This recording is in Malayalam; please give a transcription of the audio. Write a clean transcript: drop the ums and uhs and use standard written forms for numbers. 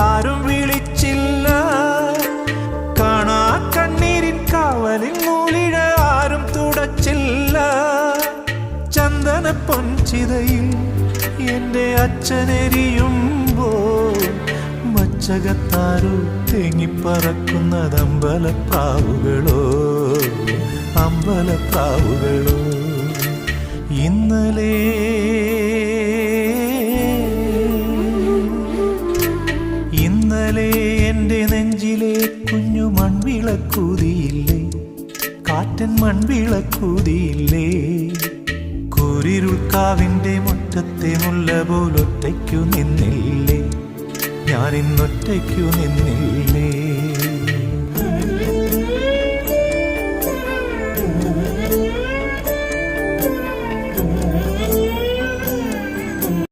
ആരും വിളിച്ചില്ല. കാണാ കണ്ണീരിൻ കാവലിൻ മൂലിഴ ആരും തുടച്ചില്ല. ചന്ദന പൊൻചിതയിൽ എൻ്റെ അച്ഛനെരിയുമ്പോൾ മച്ചകത്താരോ തേങ്ങിപ്പറക്കുന്നതമ്പലപ്രാവുകളോ, അമ്പലപ്രാവുകളോ. ഇന്നലെ എൻ്റെ നെഞ്ചിലെ കുഞ്ഞു മൺവിളക്കൂതിയില്ലേ, കാറ്റൻ മൺവിളക്കൂതിയില്ലേ. കൂരിരുൾക്കാവിൻ്റെ മുറ്റത്തെ മുല്ല പോലൊറ്റയ്ക്കു നിന്നില്ലേ, ഞാനിന്നൊറ്റയ്ക്കു നിന്നില്ലേ.